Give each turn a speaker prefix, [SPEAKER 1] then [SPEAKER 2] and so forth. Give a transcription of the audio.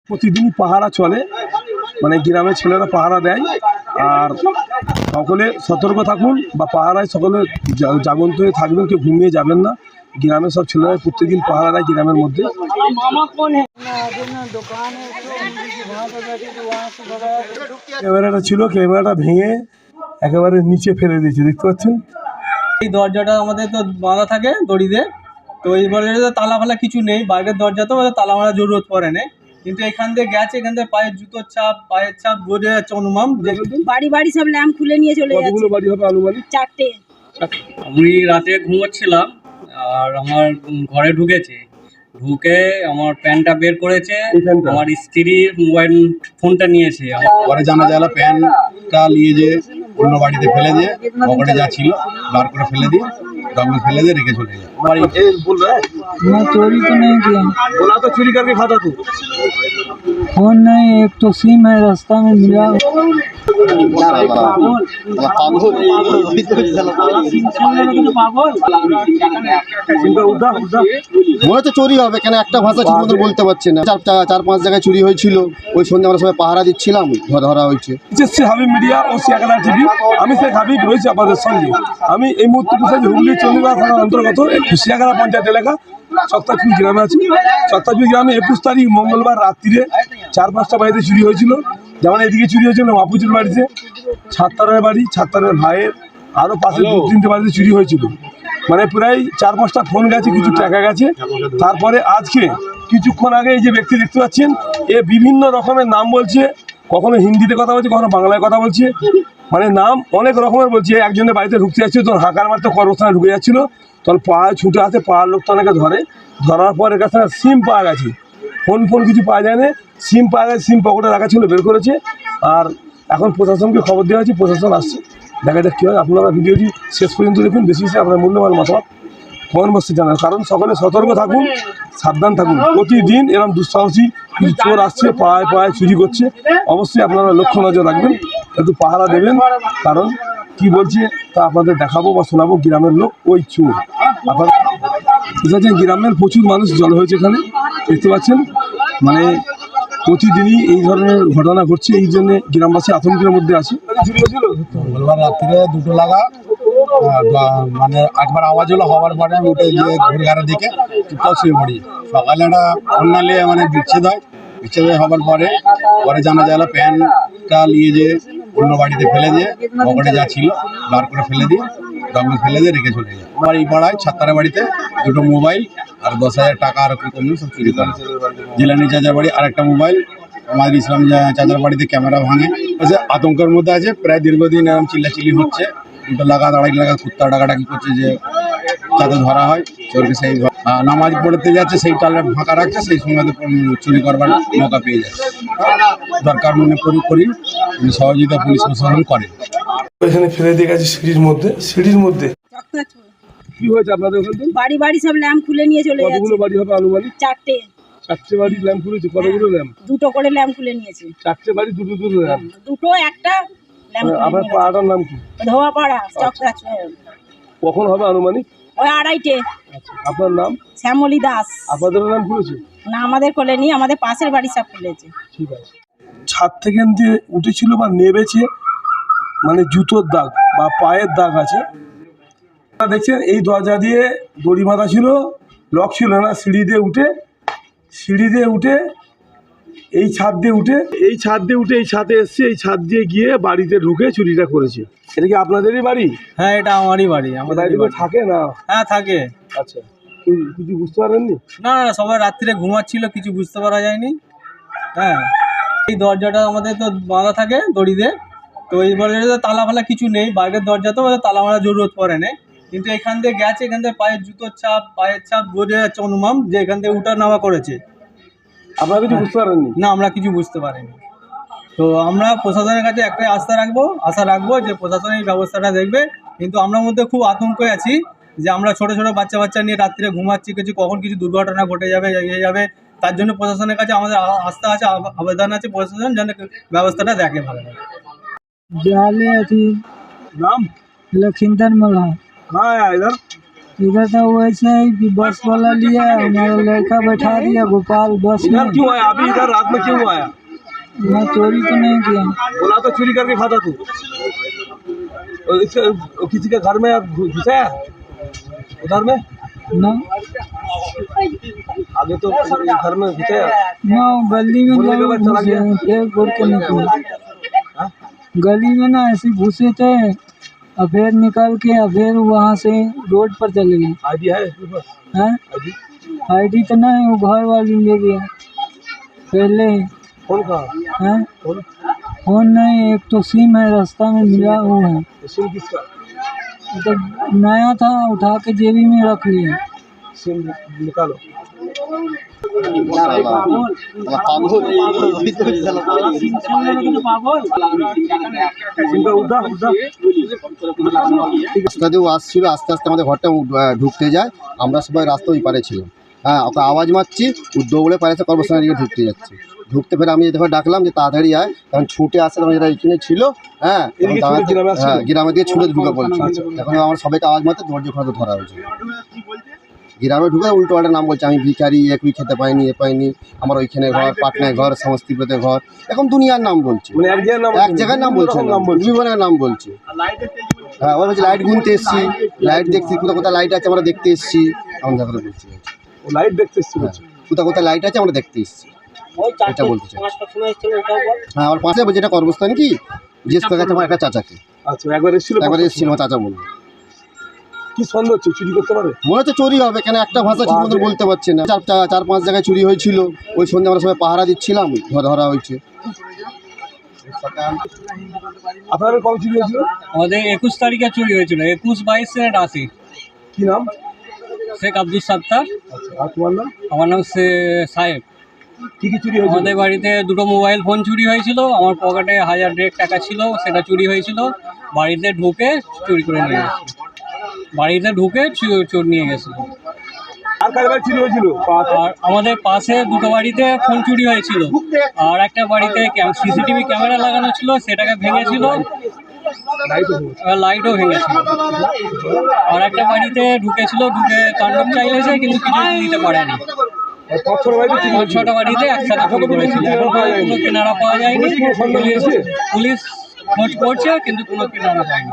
[SPEAKER 1] প্রতিদিনই পাহারা চলে, মানে গ্রামের ছেলেরা পাহারা দেয়। আর সকলে সতর্ক থাকুন বা পাহারায় সকলে জাগন্ত হয়ে থাকবেন, কেউ ঘুমিয়ে যাবেন না। গ্রামের সব ছেলেরা প্রত্যেকদিন পাহারা দেয় গ্রামের মধ্যে। ক্যামেরাটা ছিল, ক্যামেরাটা ভেঙে একেবারে নিচে ফেলে দিয়েছে, দেখতে পাচ্ছেন।
[SPEAKER 2] এই দরজাটা আমাদের তো বাঁধা থাকে দড়ি দিয়ে, তো এই দরজাটা তালা ফালা কিছু নেই, বাইরের দরজা তো তালা মারা জরুরত পড়ে না। কিন্তু এখান দিয়ে গেছে, এখান থেকে পায়ের জুতোর ছাপ, পায়ের ছাপ বোঝা যাচ্ছে অনুমান।
[SPEAKER 3] বাড়ি বাড়ি সব ল্যাম্প খুলে নিয়ে চলে যাচ্ছে।
[SPEAKER 1] কতগুলো বাড়ি হবে আনুমানিক?
[SPEAKER 3] 4টে।
[SPEAKER 2] আমি রাতে ঘুমোচ্ছিলাম আর আমার ঘরে ঢুকেছে, ঢুকে আমার প্যান্টটা বের করেছে, আমার স্ত্রীর মোবাইল ফোনটা নিয়েছে।
[SPEAKER 4] পরে জানা যায় প্যান্টটা নিয়ে যে অন্য বাড়িতে ফেলে দিয়ে পকেটে যা ছিল বার করে ফেলে দিয়ে জঙ্গল ফেলে দিয়ে রেখে চলে যায়।
[SPEAKER 5] मैं चोरी तो नहीं किया।
[SPEAKER 1] बोला तो चोरी करके खाता तू।
[SPEAKER 5] फोन नहीं, एक तो सिम है रास्ता में मिला।
[SPEAKER 4] মনে হচ্ছে চুরি হবে, কেন একটা ভাষা ঠিক মতো বলতে পারছে না। 4-5 জায়গায় চুরি হয়েছিল, ওই সন্ধ্যে আমরা সবাই পাহারা দিচ্ছিলাম, ধরা হয়েছে।
[SPEAKER 1] হাবিব মিডিয়া ও শিয়াখানা টিভি, আমি শেখ হাবিব রয়েছি আপনাদের সঙ্গে। আমি এই মুহূর্তে হুগলি চন্দ্রপাড়া থানার অন্তর্গত শিয়াখানা পঞ্চায়েত এলাকা চক্তাচুরি গ্রামে আছি। চক্তাচুরি গ্রামে 21 তারিখ মঙ্গলবার রাত্রিরে 4-5টা বাড়িতে চুরি হয়েছিল। যেমন এদিকে চুরি হয়েছিল মাপুচুর বাড়িতে, ছাত্তারের বাড়ি, ছাত্তারের ভাইয়ের, আরও পাশে 2-3টে বাড়িতে চুরি হয়েছিল। মানে প্রায় 4-5টা ফোন গেছে, কিছু টাকা গেছে। তারপরে আজকে কিছুক্ষণ আগে এই যে ব্যক্তি দেখতে পাচ্ছেন, এ বিভিন্ন রকমের নাম বলছে, কখনো হিন্দিতে কথা বলছে, কখনো বাংলায় কথা বলছে, মানে নাম অনেক রকমের বলছে। একজনের বাড়িতে ঢুকতে যাচ্ছিল, তখন হাঁকার মারতে কর্মস্থানে ঢুকে যাচ্ছিল, তখন পায়ে ছুটে আসে, পাড়ার লোক তো অনেকে ধরার পর এর কাছে সিম পাওয়া গেছে। ফোন কিছু পাওয়া যায় না, সিম পাওয়া গেছে, সিম পকেটে রাখা ছিল, বের করেছে। আর এখন প্রশাসনকে খবর দেওয়া হয়েছে, প্রশাসন আসছে, দেখা যাক কী হয়। আপনারা ভিডিওটি শেষ পর্যন্ত দেখুন, বেশি বেশি আপনার মূল্যবান মতামত কমেন্ট বক্সে জানান। কারণ সকলে সতর্ক থাকুন, সাবধান থাকুন। প্রতিদিন এরকম দুঃসাহসী কিছু চোর আসছে, পায়ে চুরি করছে। অবশ্যই আপনারা লক্ষ্য নজর রাখবেন, একটু পাহারা দেবেন। কারণ কি বলছে তা আপনাদের দেখাবো বা শোনাবো। গ্রামের লোক ওই চোর। আপনারা ঠিক আছে, গ্রামের প্রচুর মানুষ জড়ো হয়েছে এখানে, দেখতে পাচ্ছেন। মানে প্রতিদিনই এই ধরনের ঘটনা ঘটছে, এই জন্যে গ্রামবাসী আতঙ্কের মধ্যে আছে।
[SPEAKER 4] মঙ্গলবার রাত্রিরে 2টো লাগা, মানে একবার আওয়াজ হলো, হওয়ার পরে আমি উঠে গিয়ে ঘুরঘাড়ের দিকে চুপচাপ শুয়ে পড়ি। সকালে একটা অন্যান্য মানে বিচ্ছেদ হওয়ার পরে জানা যায় প্যান্টটা নিয়ে যে অন্য বাড়িতে ফেলে দিয়ে পকেটে যা ছিল বার করে ফেলে দিয়ে জঙ্গল ফেলে দিয়ে রেখে চলে যায়। আমার এই পাড়ায় ছাত্তারের বাড়িতে 2টো মোবাইল আর 10,000 টাকা আর কি কমে সব চুরি করে। জিলানি চাচার বাড়ি আরেকটা মোবাইল, আমাদের ইসলাম চাচার বাড়িতে ক্যামেরা ভাঙে। আতঙ্কের মধ্যে আছে, প্রায় দীর্ঘদিন এরকম চিল্লাচিল্লি হচ্ছে। 2টো লাগা 2.5 লাগা কুত্তা ডাকাডাকি করছে যে যাতে ধরা হয় চোরকে। সেই নামাজ পড়তে যাচ্ছে, সেই টালে ফাঁকা রাখছে, সেই সময় চুরি করবার মৌকা পেয়ে যাচ্ছে। দরকার মনে করি সহযোগিতা পুলিশ প্রশাসন করে।
[SPEAKER 1] এখানে ফেলে দিয়ে গেছে সিঁড়ির মধ্যে। কি হয়েছে আপনাদের ওখানে?
[SPEAKER 3] বাড়ি বাড়ি সব ল্যাম্প খুলে নিয়ে চলে যাচ্ছে।
[SPEAKER 1] কতগুলো বাড়ি হবে আনুমানিক?
[SPEAKER 3] 4টে।
[SPEAKER 1] 4টে বাড়ি ল্যাম্প খুলেছে। কতগুলো ল্যাম্প?
[SPEAKER 3] 2টো করে ল্যাম্প খুলে নিয়েছে।
[SPEAKER 1] 4টে বাড়ি 2টো ল্যাম্প।
[SPEAKER 3] 2টো একটা ল্যাম্প।
[SPEAKER 1] আপনার পাড়াটার নাম কি?
[SPEAKER 3] ধোয়াপাড়া চক্তাচুরি।
[SPEAKER 1] কখন হবে আনুমানিক?
[SPEAKER 3] ওই 2:30টে।
[SPEAKER 1] আচ্ছা, আপনার নাম?
[SPEAKER 3] শ্যামলী দাস।
[SPEAKER 1] আপনাদের নাম খুলেছে
[SPEAKER 3] না, আমাদের খোলেনি, আমাদের পাশের বাড়ি সব খুলেছে।
[SPEAKER 1] ঠিক আছে। ছাদ থেকে দিয়ে উঠেছিল বা নেবেছে, মানে জুতোর দাগ বা পায়ের দাগ আছে। দেখছেন এই দরজা দিয়ে দড়ি বাঁধা ছিল, লক ছিল না। সিঁড়ি দিয়ে উঠে এই ছাদ দিয়ে উঠে এই ছাদে এসছে, এই ছাদ দিয়ে গিয়ে বাড়িতে ঢুকে চুরিটা করেছে। এটা কি আপনাদেরই বাড়ি?
[SPEAKER 2] হ্যাঁ, এটা আমারই বাড়ি। আমাদের
[SPEAKER 1] থাকে না?
[SPEAKER 2] হ্যাঁ, থাকে।
[SPEAKER 1] আচ্ছা, কিছু বুঝতে পারেননি?
[SPEAKER 2] না, সবাই রাত্রিরে ঘুমাচ্ছিল, কিছু বুঝতে পারা যায়নি। হ্যাঁ, এই দরজাটা আমাদের তো বাঁধা থাকে দড়ি দিয়ে, তো এই দরজাটা তালা ফালা কিছু নেই, বাইরের দরজা তো তালা মারা জরুরত পড়ে না। কিন্তু এখান দিয়ে গেছে, এখান থেকে পায়ের জুতোর ছাপ, পায়ের ছাপ বোঝা যাচ্ছে অনুমান যে এখান থেকে উঠা নামা করেছে।
[SPEAKER 1] আপনারা কিছু বুঝতে পারেননি?
[SPEAKER 2] না, আমরা কিছু বুঝতে পারিনি। তো আমরা প্রশাসনের কাছে একটাই আশা রাখবো যে প্রশাসন এই ব্যবস্থাটা দেখবে। কিন্তু আমরা মধ্যে খুব আতঙ্কে আছি যে আমরা ছোট বাচ্চা নিয়ে রাত্রিরে ঘুমাচ্ছি, কখন কিছু দুর্ঘটনা ঘটে যাবে। তার জন্য প্রশাসনের কাছে আমাদের আস্থা আছে, আবেদন আছে, প্রশাসন যেন ব্যবস্থাটা দেখে ভালো।
[SPEAKER 5] जाले अथी
[SPEAKER 1] नाम?
[SPEAKER 5] लखींदर मल्हा।
[SPEAKER 1] हाँ इधर
[SPEAKER 5] इधर तो वैसे ही कि बस वाला लिया, हमारा लड़का बैठा दिया गोपाल बस में।
[SPEAKER 1] इधर क्यों आया अभी, इधर रात में क्यों आया?
[SPEAKER 5] मैं चोरी तो नहीं किया।
[SPEAKER 1] बोला तो चोरी करके खाता तू। और किसी के घर में घुसा है उधर में?
[SPEAKER 5] ना
[SPEAKER 1] आगे तो घर में घुसा है।
[SPEAKER 5] ना, गली में
[SPEAKER 1] बोलने के बाद चला गया?
[SPEAKER 5] फिर बोल के निकले।
[SPEAKER 1] हाँ?
[SPEAKER 5] गली में ना ऐसे घुसे थे, और फिर निकल के और फिर वहाँ से रोड पर चले गए।
[SPEAKER 1] आईडी है इसके पास?
[SPEAKER 5] हैं?
[SPEAKER 1] आईडी
[SPEAKER 5] आईडी तो नहीं, वो घर वाली ले गया पहले।
[SPEAKER 1] कौन कहा?
[SPEAKER 5] हैं?
[SPEAKER 1] कौन?
[SPEAKER 5] फोन नहीं, एक तो सिम है रास्ता में मिला वो है,
[SPEAKER 1] सिम किसका?
[SPEAKER 5] तो नया था, उठा के जेबी में रख लिया।
[SPEAKER 1] सिम निकालो।
[SPEAKER 6] রাস্তা দিয়েও আসছিল, আস্তে আস্তে আমাদের ঘরটা ঢুকতে যায়। আমরা সবাই রাস্তা ওই পারে ছিলাম। হ্যাঁ, ওকে আওয়াজ মারছি, ও দৌড়ে পারেছে কর্মস্থানের দিকে ঢুকতে যাচ্ছে। ঢুকতে ফেরে আমি এদের ডাকলাম যে তাড়াতাড়ি আয়, তখন ছুটে আসে, তখন এরা এখানে ছিল। হ্যাঁ,
[SPEAKER 1] এদিকে ছুটে গ্রামে আসছিল?
[SPEAKER 6] হ্যাঁ, গ্রামে দিয়ে ছুটে ঢুকে পড়ছে। এখন আমার সবাইকে আওয়াজ মারতে দরজা খোলা ধরা হয়েছে। গ্রামে ঢুকে উল্টো পাল্টা নাম বলছে, আমি ভিখারি, একুই খেতে পাইনি, এ পাইনি, আমার ওইখানে ঘর, পাটনায় ঘর, সমস্তিপুরতে ঘর, এখন দুনিয়ার নাম বলছে।
[SPEAKER 1] মানে এক জায়গায় নাম,
[SPEAKER 6] এক জায়গায় নাম বলছে না, বিভিন্ন নাম বলছে। হ্যাঁ, ওই বলছে লাইট গুনতে এসছি, লাইট দেখছি, কোথাও কোথাও লাইট আছে আমরা দেখতে এসছি, এমন দেখা করে বলছি।
[SPEAKER 1] লাইট দেখতে এসছি বলছে।
[SPEAKER 6] কোথাও কোথাও লাইট আছে আমরা দেখতে এসছি, এটা বলতে চাই। হ্যাঁ, আমার পাশে বলছে এটা কর্মস্থান কি, জিজ্ঞেস করে গেছে আমার একটা চাচাকে।
[SPEAKER 1] আচ্ছা, একবার এসেছিল?
[SPEAKER 6] একবার এসেছিল, আমার চাচা বললো।
[SPEAKER 1] কি সন্দেহ হচ্ছে চুরি করতে পারে?
[SPEAKER 6] মনে হচ্ছে চুরি হবে, কেন একটা ভাষা ঠিক মতো বলতে পারছে না। চার পাঁচ জায়গায় চুরি হয়েছিল, ওই সন্ধ্যে আমরা সবাই পাহারা দিচ্ছিলাম, ধরা হয়েছে।
[SPEAKER 1] আপনাদের কবে চুরি হয়েছিল?
[SPEAKER 2] আমাদের 21 তারিখে চুরি হয়েছিল, 21/22/80।
[SPEAKER 1] কি নাম?
[SPEAKER 2] শেখ আব্দুল সাত্তার।
[SPEAKER 1] আচ্ছা, আর তোমার নাম?
[SPEAKER 2] আমার নাম সাহেব।
[SPEAKER 1] কি কি চুরি হয়েছিল?
[SPEAKER 2] আমাদের বাড়িতে দুটো মোবাইল ফোন চুরি হয়েছিল, আমার পকেটে 1000 টাকা ছিল, সেটা চুরি হয়েছিল। বাড়িতে ঢুকে চুরি করে নিয়ে গেছে, বাড়িতে ঢুকে চোর নিয়ে গেছিল।
[SPEAKER 1] আর কার বাড়ি চুরি হয়েছিল?
[SPEAKER 2] আর আমাদের পাশে দুটো বাড়িতে ফোন চুরি হয়েছিল, আর একটা বাড়িতে সিসিটিভি ক্যামেরা লাগানো ছিল, সেটাকে ভেঙেছিল, লাইটও ভেঙেছিল। আর একটা বাড়িতে ঢুকেছিল, ঢুকে তাণ্ডব চাইলেছে, কিন্তু কিছু দিতে পারেনি। 6টা বাড়িতে একসাথে চুরি করেছিল, এখন কোনো কিনারা পাওয়া যায়নি। পুলিশ খোঁজ করছে, কিন্তু কোনো কিনারা পায়নি।